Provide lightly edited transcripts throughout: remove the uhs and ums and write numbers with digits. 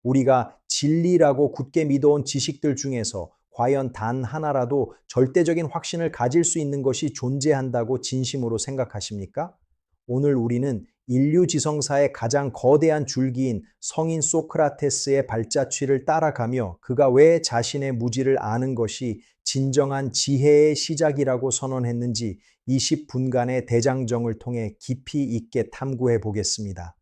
우리가 진리라고 굳게 믿어온 지식들 중에서 과연 단 하나라도 절대적인 확신을 가질 수 있는 것이 존재한다고 진심으로 생각하십니까? 오늘 우리는 인류 지성사의 가장 거대한 줄기인 성인 소크라테스의 발자취를 따라가며 그가 왜 자신의 무지를 아는 것이 진정한 지혜의 시작이라고 선언했는지 20분간의 대장정을 통해 깊이 있게 탐구해 보겠습니다.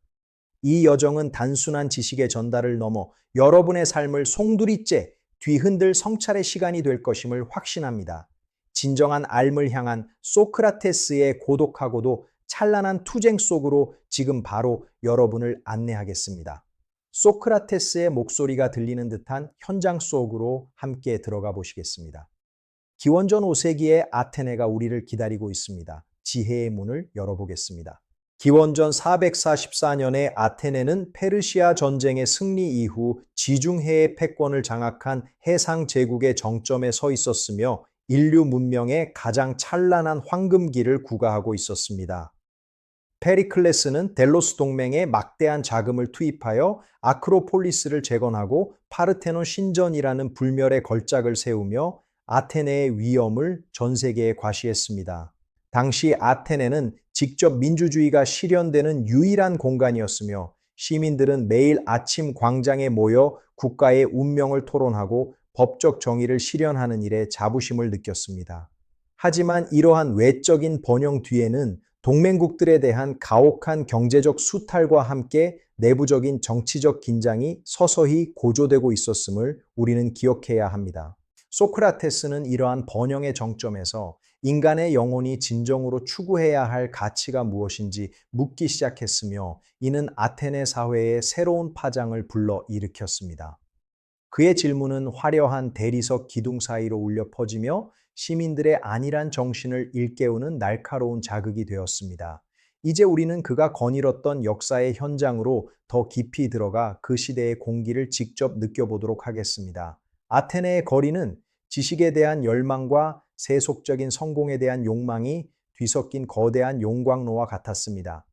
이 여정은 단순한 지식의 전달을 넘어 여러분의 삶을 송두리째 뒤흔들 성찰의 시간이 될 것임을 확신합니다. 진정한 삶을 향한 소크라테스의 고독하고도 찬란한 투쟁 속으로 지금 바로 여러분을 안내하겠습니다. 소크라테스의 목소리가 들리는 듯한 현장 속으로 함께 들어가 보시겠습니다. 기원전 5세기의 아테네가 우리를 기다리고 있습니다. 지혜의 문을 열어보겠습니다. 기원전 444년에 아테네는 페르시아 전쟁의 승리 이후 지중해의 패권을 장악한 해상 제국의 정점에 서 있었으며 인류 문명의 가장 찬란한 황금기를 구가하고 있었습니다. 페리클레스는 델로스 동맹에 막대한 자금을 투입하여 아크로폴리스를 재건하고 파르테논 신전이라는 불멸의 걸작을 세우며 아테네의 위엄을 전 세계에 과시했습니다. 당시 아테네는 직접 민주주의가 실현되는 유일한 공간이었으며 시민들은 매일 아침 광장에 모여 국가의 운명을 토론하고 법적 정의를 실현하는 일에 자부심을 느꼈습니다. 하지만 이러한 외적인 번영 뒤에는 동맹국들에 대한 가혹한 경제적 수탈과 함께 내부적인 정치적 긴장이 서서히 고조되고 있었음을 우리는 기억해야 합니다. 소크라테스는 이러한 번영의 정점에서 인간의 영혼이 진정으로 추구해야 할 가치가 무엇인지 묻기 시작했으며 이는 아테네 사회의 새로운 파장을 불러 일으켰습니다. 그의 질문은 화려한 대리석 기둥 사이로 울려 퍼지며 시민들의 안일한 정신을 일깨우는 날카로운 자극이 되었습니다. 이제 우리는 그가 거닐었던 역사의 현장으로 더 깊이 들어가 그 시대의 공기를 직접 느껴보도록 하겠습니다. 아테네의 거리는 지식에 대한 열망과 세속적인 성공에 대한 욕망이 뒤섞인 거대한 용광로와 같았습니다.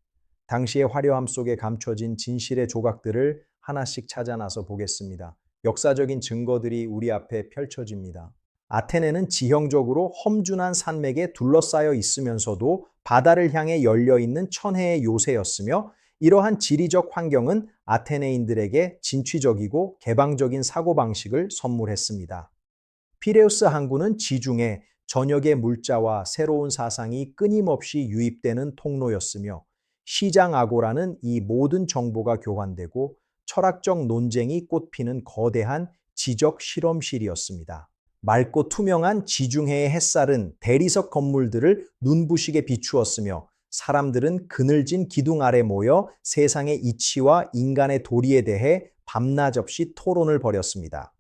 당시의 화려함 속에 감춰진 진실의 조각들을 하나씩 찾아 나서 보겠습니다. 역사적인 증거들이 우리 앞에 펼쳐집니다. 아테네는 지형적으로 험준한 산맥에 둘러싸여 있으면서도 바다를 향해 열려있는 천혜의 요새였으며 이러한 지리적 환경은 아테네인들에게 진취적이고 개방적인 사고방식을 선물했습니다. 피레우스 항구는 지중해 전역의 물자와 새로운 사상이 끊임없이 유입되는 통로였으며 시장 아고라는 이 모든 정보가 교환되고 철학적 논쟁이 꽃피는 거대한 지적 실험실이었습니다. 맑고 투명한 지중해의 햇살은 대리석 건물들을 눈부시게 비추었으며 사람들은 그늘진 기둥 아래 모여 세상의 이치와 인간의 도리에 대해 밤낮 없이 토론을 벌였습니다.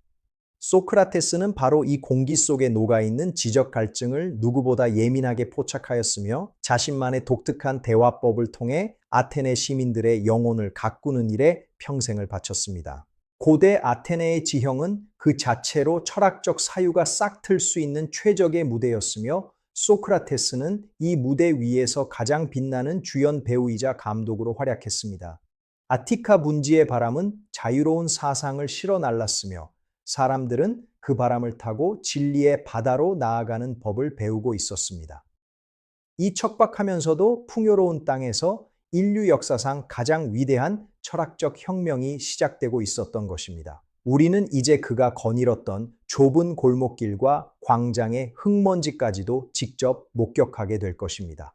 소크라테스는 바로 이 공기 속에 녹아있는 지적 갈증을 누구보다 예민하게 포착하였으며 자신만의 독특한 대화법을 통해 아테네 시민들의 영혼을 가꾸는 일에 평생을 바쳤습니다. 고대 아테네의 지형은 그 자체로 철학적 사유가 싹 틀 수 있는 최적의 무대였으며 소크라테스는 이 무대 위에서 가장 빛나는 주연 배우이자 감독으로 활약했습니다. 아티카 분지의 바람은 자유로운 사상을 실어 날랐으며 사람들은 그 바람을 타고 진리의 바다로 나아가는 법을 배우고 있었습니다. 이 척박하면서도 풍요로운 땅에서 인류 역사상 가장 위대한 철학적 혁명이 시작되고 있었던 것입니다. 우리는 이제 그가 거닐었던 좁은 골목길과 광장의 흙먼지까지도 직접 목격하게 될 것입니다.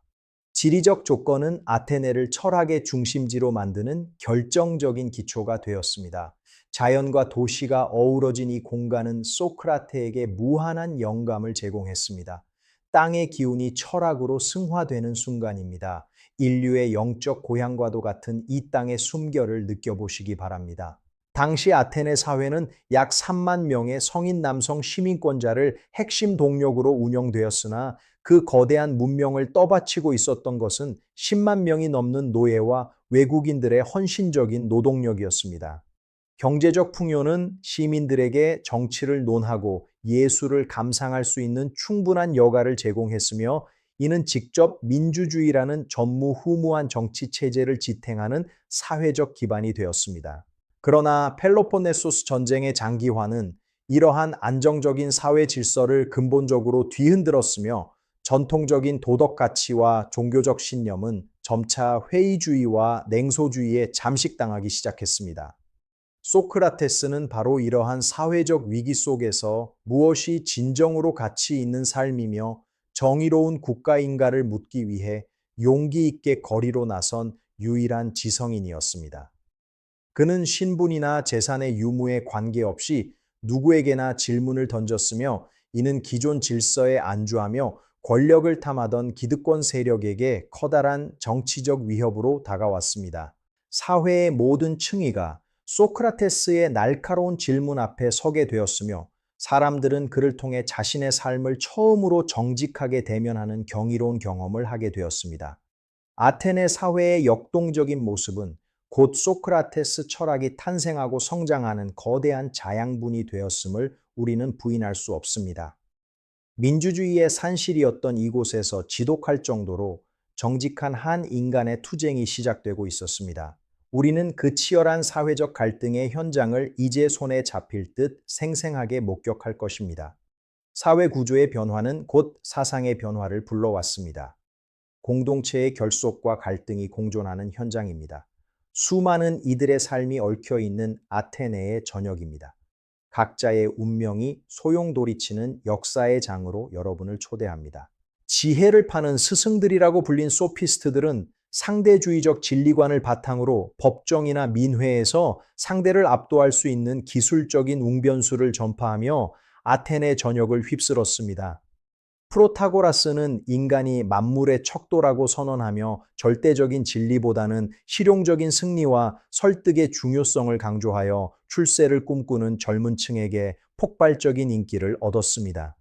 지리적 조건은 아테네를 철학의 중심지로 만드는 결정적인 기초가 되었습니다. 자연과 도시가 어우러진 이 공간은 소크라테에게 무한한 영감을 제공했습니다. 땅의 기운이 철학으로 승화되는 순간입니다. 인류의 영적 고향과도 같은 이 땅의 숨결을 느껴보시기 바랍니다. 당시 아테네 사회는 약 3만 명의 성인 남성 시민권자를 핵심 동력으로 운영되었으나 그 거대한 문명을 떠받치고 있었던 것은 10만 명이 넘는 노예와 외국인들의 헌신적인 노동력이었습니다. 경제적 풍요는 시민들에게 정치를 논하고 예술을 감상할 수 있는 충분한 여가를 제공했으며 이는 직접 민주주의라는 전무후무한 정치 체제를 지탱하는 사회적 기반이 되었습니다. 그러나 펠로폰네소스 전쟁의 장기화는 이러한 안정적인 사회 질서를 근본적으로 뒤흔들었으며 전통적인 도덕 가치와 종교적 신념은 점차 회의주의와 냉소주의에 잠식당하기 시작했습니다. 소크라테스는 바로 이러한 사회적 위기 속에서 무엇이 진정으로 가치 있는 삶이며 정의로운 국가인가를 묻기 위해 용기 있게 거리로 나선 유일한 지성인이었습니다. 그는 신분이나 재산의 유무에 관계없이 누구에게나 질문을 던졌으며 이는 기존 질서에 안주하며 권력을 탐하던 기득권 세력에게 커다란 정치적 위협으로 다가왔습니다. 사회의 모든 층위가 소크라테스의 날카로운 질문 앞에 서게 되었으며 사람들은 그를 통해 자신의 삶을 처음으로 정직하게 대면하는 경이로운 경험을 하게 되었습니다. 아테네 사회의 역동적인 모습은 곧 소크라테스 철학이 탄생하고 성장하는 거대한 자양분이 되었음을 우리는 부인할 수 없습니다. 민주주의의 산실이었던 이곳에서 지독할 정도로 정직한 한 인간의 투쟁이 시작되고 있었습니다. 우리는 그 치열한 사회적 갈등의 현장을 이제 손에 잡힐 듯 생생하게 목격할 것입니다. 사회 구조의 변화는 곧 사상의 변화를 불러왔습니다. 공동체의 결속과 갈등이 공존하는 현장입니다. 수많은 이들의 삶이 얽혀 있는 아테네의 저녁입니다. 각자의 운명이 소용돌이치는 역사의 장으로 여러분을 초대합니다. 지혜를 파는 스승들이라고 불린 소피스트들은 상대주의적 진리관을 바탕으로 법정이나 민회에서 상대를 압도할 수 있는 기술적인 웅변수를 전파하며 아테네 전역을 휩쓸었습니다. 프로타고라스는 인간이 만물의 척도라고 선언하며 절대적인 진리보다는 실용적인 승리와 설득의 중요성을 강조하여 출세를 꿈꾸는 젊은 층에게 폭발적인 인기를 얻었습니다.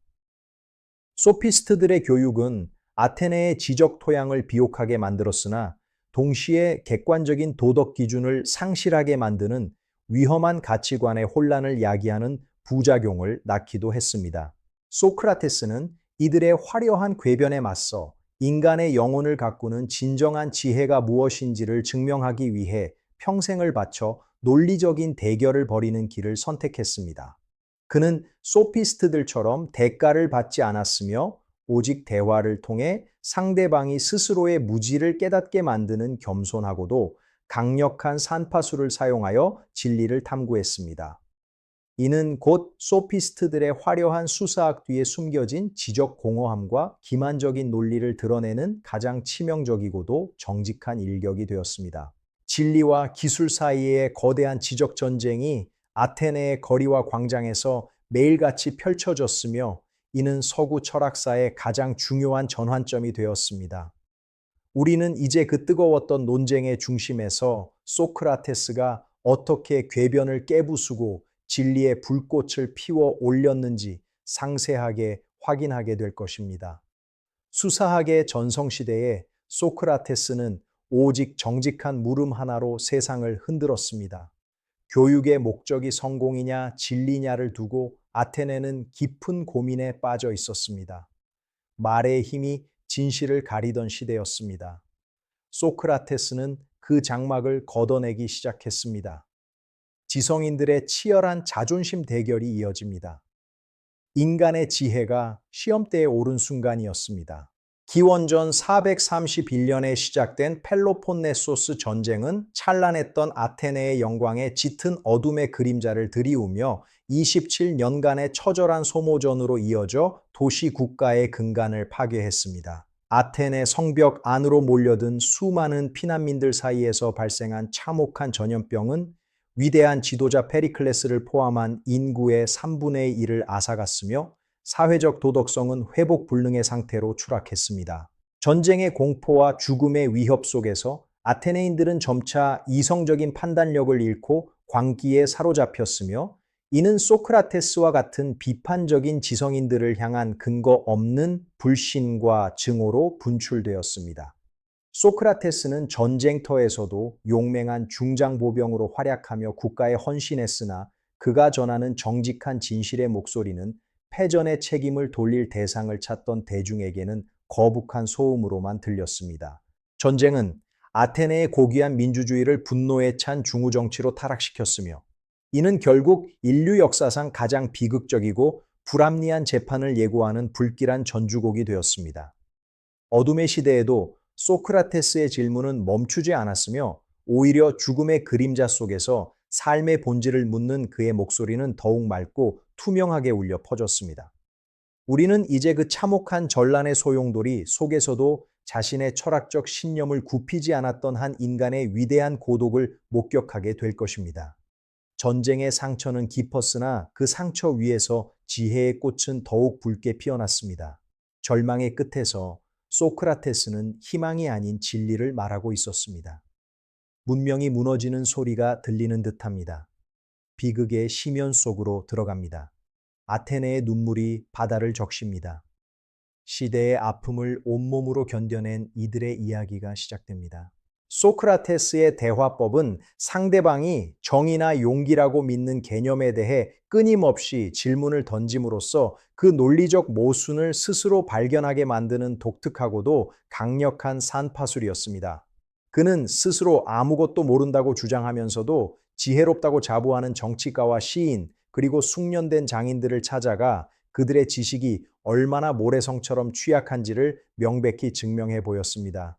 소피스트들의 교육은 아테네의 지적 토양을 비옥하게 만들었으나 동시에 객관적인 도덕 기준을 상실하게 만드는 위험한 가치관의 혼란을 야기하는 부작용을 낳기도 했습니다. 소크라테스는 이들의 화려한 궤변에 맞서 인간의 영혼을 가꾸는 진정한 지혜가 무엇인지를 증명하기 위해 평생을 바쳐 논리적인 대결을 벌이는 길을 선택했습니다. 그는 소피스트들처럼 대가를 받지 않았으며 오직 대화를 통해 상대방이 스스로의 무지를 깨닫게 만드는 겸손하고도 강력한 산파수를 사용하여 진리를 탐구했습니다. 이는 곧 소피스트들의 화려한 수사학 뒤에 숨겨진 지적 공허함과 기만적인 논리를 드러내는 가장 치명적이고도 정직한 일격이 되었습니다. 진리와 기술 사이의 거대한 지적 전쟁이 아테네의 거리와 광장에서 매일같이 펼쳐졌으며 이는 서구 철학사의 가장 중요한 전환점이 되었습니다. 우리는 이제 그 뜨거웠던 논쟁의 중심에서 소크라테스가 어떻게 궤변을 깨부수고 진리의 불꽃을 피워 올렸는지 상세하게 확인하게 될 것입니다. 수사학의 전성시대에 소크라테스는 오직 정직한 물음 하나로 세상을 흔들었습니다. 교육의 목적이 성공이냐 진리냐를 두고 아테네는 깊은 고민에 빠져 있었습니다. 말의 힘이 진실을 가리던 시대였습니다. 소크라테스는 그 장막을 걷어내기 시작했습니다. 지성인들의 치열한 자존심 대결이 이어집니다. 인간의 지혜가 시험대에 오른 순간이었습니다. 기원전 431년에 시작된 펠로폰네소스 전쟁은 찬란했던 아테네의 영광에 짙은 어둠의 그림자를 들이우며 27년간의 처절한 소모전으로 이어져 도시 국가의 근간을 파괴했습니다. 아테네 성벽 안으로 몰려든 수많은 피난민들 사이에서 발생한 참혹한 전염병은 위대한 지도자 페리클레스를 포함한 인구의 3분의 1을 앗아갔으며 사회적 도덕성은 회복 불능의 상태로 추락했습니다. 전쟁의 공포와 죽음의 위협 속에서 아테네인들은 점차 이성적인 판단력을 잃고 광기에 사로잡혔으며 이는 소크라테스와 같은 비판적인 지성인들을 향한 근거 없는 불신과 증오로 분출되었습니다. 소크라테스는 전쟁터에서도 용맹한 중장보병으로 활약하며 국가에 헌신했으나 그가 전하는 정직한 진실의 목소리는 패전의 책임을 돌릴 대상을 찾던 대중에게는 거북한 소음으로만 들렸습니다. 전쟁은 아테네의 고귀한 민주주의를 분노에 찬 중후 정치로 타락시켰으며 이는 결국 인류 역사상 가장 비극적이고 불합리한 재판을 예고하는 불길한 전주곡이 되었습니다. 어둠의 시대에도 소크라테스의 질문은 멈추지 않았으며 오히려 죽음의 그림자 속에서 삶의 본질을 묻는 그의 목소리는 더욱 맑고 투명하게 울려 퍼졌습니다. 우리는 이제 그 참혹한 전란의 소용돌이 속에서도 자신의 철학적 신념을 굽히지 않았던 한 인간의 위대한 고독을 목격하게 될 것입니다. 전쟁의 상처는 깊었으나 그 상처 위에서 지혜의 꽃은 더욱 붉게 피어났습니다. 절망의 끝에서 소크라테스는 희망이 아닌 진리를 말하고 있었습니다. 문명이 무너지는 소리가 들리는 듯합니다. 비극의 심연 속으로 들어갑니다. 아테네의 눈물이 바다를 적십니다. 시대의 아픔을 온몸으로 견뎌낸 이들의 이야기가 시작됩니다. 소크라테스의 대화법은 상대방이 정의나 용기라고 믿는 개념에 대해 끊임없이 질문을 던짐으로써 그 논리적 모순을 스스로 발견하게 만드는 독특하고도 강력한 산파술이었습니다. 그는 스스로 아무것도 모른다고 주장하면서도 지혜롭다고 자부하는 정치가와 시인, 그리고 숙련된 장인들을 찾아가 그들의 지식이 얼마나 모래성처럼 취약한지를 명백히 증명해 보였습니다.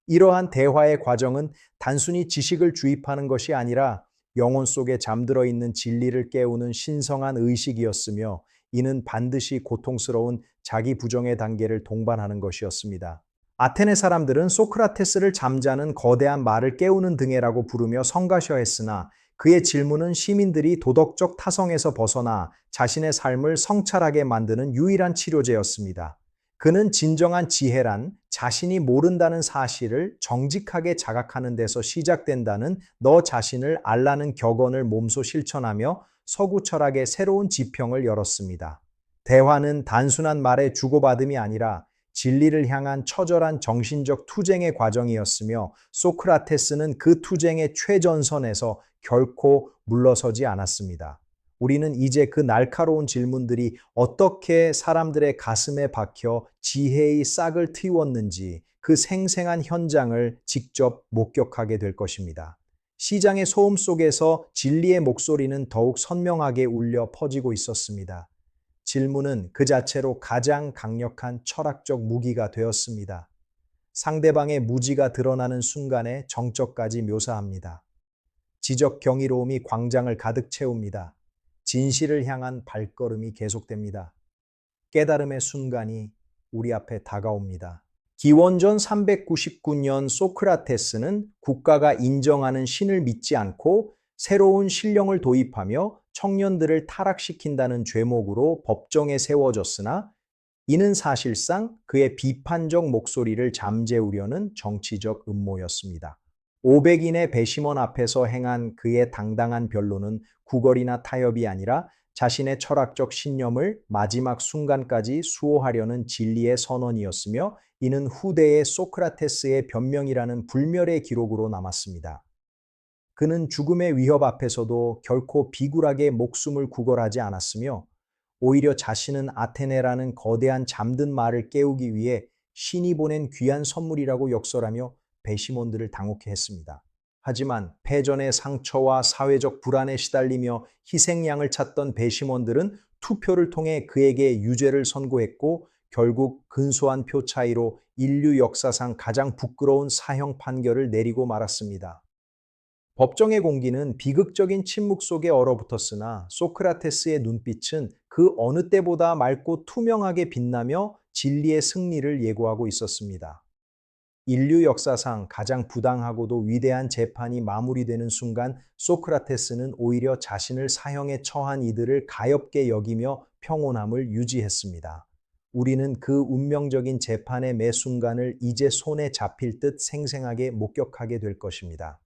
이러한 대화의 과정은 단순히 지식을 주입하는 것이 아니라 영혼 속에 잠들어 있는 진리를 깨우는 신성한 의식이었으며 이는 반드시 고통스러운 자기 부정의 단계를 동반하는 것이었습니다. 아테네 사람들은 소크라테스를 잠자는 거대한 말을 깨우는 등에라고 부르며 성가셔했으나 그의 질문은 시민들이 도덕적 타성에서 벗어나 자신의 삶을 성찰하게 만드는 유일한 치료제였습니다. 그는 진정한 지혜란 자신이 모른다는 사실을 정직하게 자각하는 데서 시작된다는 너 자신을 알라는 격언을 몸소 실천하며 서구 철학의 새로운 지평을 열었습니다. 대화는 단순한 말의 주고받음이 아니라 진리를 향한 처절한 정신적 투쟁의 과정이었으며 소크라테스는 그 투쟁의 최전선에서 결코 물러서지 않았습니다. 우리는 이제 그 날카로운 질문들이 어떻게 사람들의 가슴에 박혀 지혜의 싹을 틔웠는지 그 생생한 현장을 직접 목격하게 될 것입니다. 시장의 소음 속에서 진리의 목소리는 더욱 선명하게 울려 퍼지고 있었습니다. 질문은 그 자체로 가장 강력한 철학적 무기가 되었습니다. 상대방의 무지가 드러나는 순간에 정적까지 묘사합니다. 지적 경이로움이 광장을 가득 채웁니다. 진실을 향한 발걸음이 계속됩니다. 깨달음의 순간이 우리 앞에 다가옵니다. 기원전 399년 소크라테스는 국가가 인정하는 신을 믿지 않고 새로운 신령을 도입하며 청년들을 타락시킨다는 죄목으로 법정에 세워졌으나 이는 사실상 그의 비판적 목소리를 잠재우려는 정치적 음모였습니다. 500인의 배심원 앞에서 행한 그의 당당한 변론은 구걸이나 타협이 아니라 자신의 철학적 신념을 마지막 순간까지 수호하려는 진리의 선언이었으며 이는 후대의 소크라테스의 변명이라는 불멸의 기록으로 남았습니다. 그는 죽음의 위협 앞에서도 결코 비굴하게 목숨을 구걸하지 않았으며 오히려 자신은 아테네라는 거대한 잠든 말을 깨우기 위해 신이 보낸 귀한 선물이라고 역설하며 배심원들을 당혹해 했습니다. 하지만 패전의 상처와 사회적 불안에 시달리며 희생양을 찾던 배심원들은 투표를 통해 그에게 유죄를 선고했고 결국 근소한 표 차이로 인류 역사상 가장 부끄러운 사형 판결을 내리고 말았습니다. 법정의 공기는 비극적인 침묵 속에 얼어붙었으나 소크라테스의 눈빛은 그 어느 때보다 맑고 투명하게 빛나며 진리의 승리를 예고하고 있었습니다. 인류 역사상 가장 부당하고도 위대한 재판이 마무리되는 순간 소크라테스는 오히려 자신을 사형에 처한 이들을 가엾게 여기며 평온함을 유지했습니다. 우리는 그 운명적인 재판의 매 순간을 이제 손에 잡힐 듯 생생하게 목격하게 될 것입니다.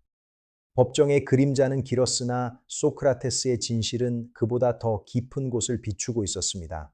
법정의 그림자는 길었으나 소크라테스의 진실은 그보다 더 깊은 곳을 비추고 있었습니다.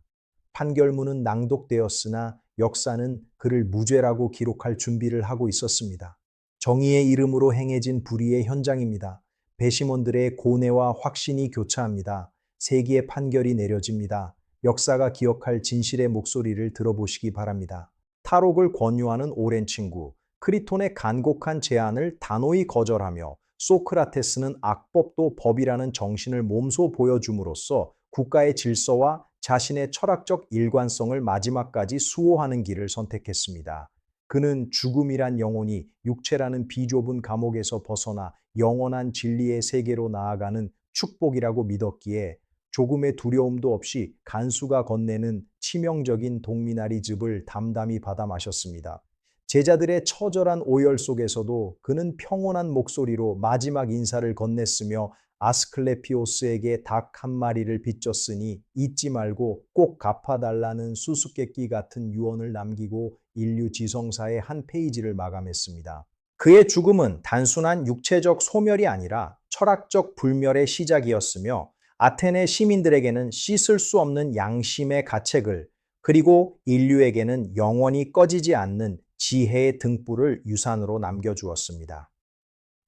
판결문은 낭독되었으나 역사는 그를 무죄라고 기록할 준비를 하고 있었습니다. 정의의 이름으로 행해진 불의의 현장입니다. 배심원들의 고뇌와 확신이 교차합니다. 세기의 판결이 내려집니다. 역사가 기억할 진실의 목소리를 들어보시기 바랍니다. 탈옥을 권유하는 오랜 친구, 크리톤의 간곡한 제안을 단호히 거절하며 소크라테스는 악법도 법이라는 정신을 몸소 보여줌으로써 국가의 질서와 자신의 철학적 일관성을 마지막까지 수호하는 길을 선택했습니다. 그는 죽음이란 영혼이 육체라는 비좁은 감옥에서 벗어나 영원한 진리의 세계로 나아가는 축복이라고 믿었기에 조금의 두려움도 없이 간수가 건네는 치명적인 동미나리즙을 담담히 받아 마셨습니다. 제자들의 처절한 오열 속에서도 그는 평온한 목소리로 마지막 인사를 건넸으며 아스클레피오스에게 닭 한 마리를 빚졌으니 잊지 말고 꼭 갚아달라는 수수께끼 같은 유언을 남기고 인류 지성사의 한 페이지를 마감했습니다. 그의 죽음은 단순한 육체적 소멸이 아니라 철학적 불멸의 시작이었으며 아테네 시민들에게는 씻을 수 없는 양심의 가책을, 그리고 인류에게는 영원히 꺼지지 않는 지혜의 등불을 유산으로 남겨주었습니다.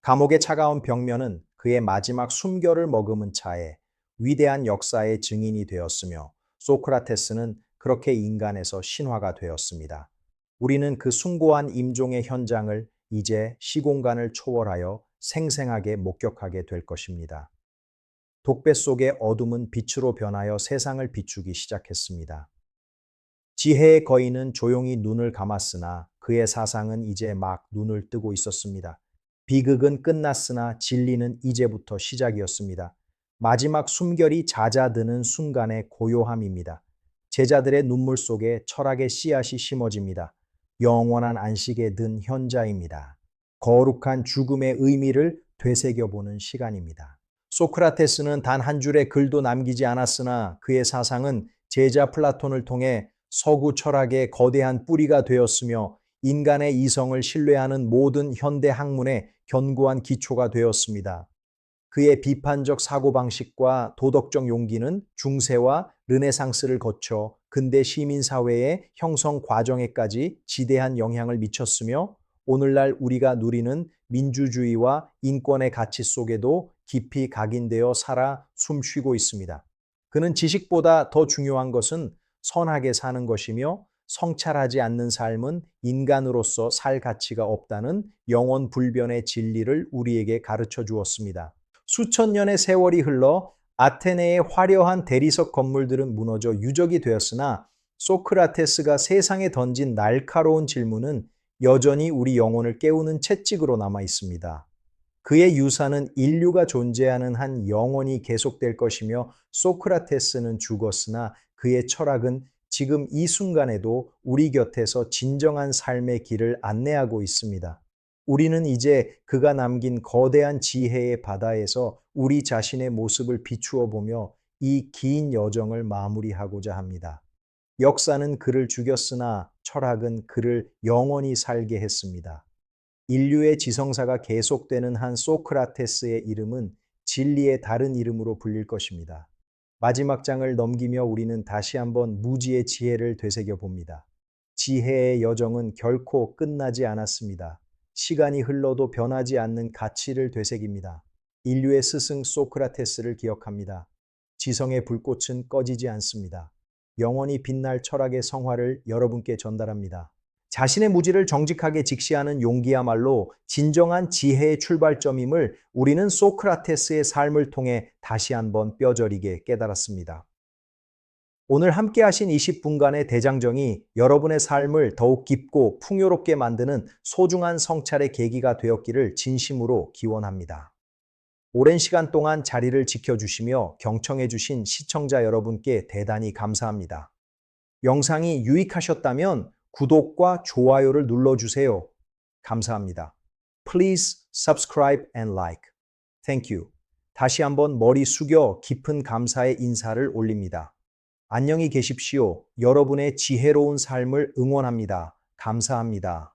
감옥의 차가운 벽면은 그의 마지막 숨결을 머금은 차에 위대한 역사의 증인이 되었으며 소크라테스는 그렇게 인간에서 신화가 되었습니다. 우리는 그 숭고한 임종의 현장을 이제 시공간을 초월하여 생생하게 목격하게 될 것입니다. 독배 속의 어둠은 빛으로 변하여 세상을 비추기 시작했습니다. 지혜의 거인은 조용히 눈을 감았으나 그의 사상은 이제 막 눈을 뜨고 있었습니다. 비극은 끝났으나 진리는 이제부터 시작이었습니다. 마지막 숨결이 잦아드는 순간의 고요함입니다. 제자들의 눈물 속에 철학의 씨앗이 심어집니다. 영원한 안식에 든 현자입니다. 거룩한 죽음의 의미를 되새겨보는 시간입니다. 소크라테스는 단 한 줄의 글도 남기지 않았으나 그의 사상은 제자 플라톤을 통해 서구 철학의 거대한 뿌리가 되었으며 인간의 이성을 신뢰하는 모든 현대 학문의 견고한 기초가 되었습니다. 그의 비판적 사고방식과 도덕적 용기는 중세와 르네상스를 거쳐 근대 시민사회의 형성 과정에까지 지대한 영향을 미쳤으며 오늘날 우리가 누리는 민주주의와 인권의 가치 속에도 깊이 각인되어 살아 숨쉬고 있습니다. 그는 지식보다 더 중요한 것은 선하게 사는 것이며 성찰하지 않는 삶은 인간으로서 살 가치가 없다는 영원 불변의 진리를 우리에게 가르쳐 주었습니다. 수천 년의 세월이 흘러 아테네의 화려한 대리석 건물들은 무너져 유적이 되었으나 소크라테스가 세상에 던진 날카로운 질문은 여전히 우리 영혼을 깨우는 채찍으로 남아 있습니다. 그의 유산은 인류가 존재하는 한 영원히 계속될 것이며 소크라테스는 죽었으나 그의 철학은 지금 이 순간에도 우리 곁에서 진정한 삶의 길을 안내하고 있습니다. 우리는 이제 그가 남긴 거대한 지혜의 바다에서 우리 자신의 모습을 비추어 보며 이 긴 여정을 마무리하고자 합니다. 역사는 그를 죽였으나 철학은 그를 영원히 살게 했습니다. 인류의 지성사가 계속되는 한 소크라테스의 이름은 진리의 다른 이름으로 불릴 것입니다. 마지막 장을 넘기며 우리는 다시 한번 무지의 지혜를 되새겨 봅니다. 지혜의 여정은 결코 끝나지 않았습니다. 시간이 흘러도 변하지 않는 가치를 되새깁니다. 인류의 스승 소크라테스를 기억합니다. 지성의 불꽃은 꺼지지 않습니다. 영원히 빛날 철학의 성화를 여러분께 전달합니다. 자신의 무지를 정직하게 직시하는 용기야말로 진정한 지혜의 출발점임을 우리는 소크라테스의 삶을 통해 다시 한번 뼈저리게 깨달았습니다. 오늘 함께 하신 20분간의 대장정이 여러분의 삶을 더욱 깊고 풍요롭게 만드는 소중한 성찰의 계기가 되었기를 진심으로 기원합니다. 오랜 시간 동안 자리를 지켜주시며 경청해주신 시청자 여러분께 대단히 감사합니다. 영상이 유익하셨다면 구독과 좋아요를 눌러주세요. 감사합니다. Please subscribe and like. Thank you. 다시 한번 머리 숙여 깊은 감사의 인사를 올립니다. 안녕히 계십시오. 여러분의 지혜로운 삶을 응원합니다. 감사합니다.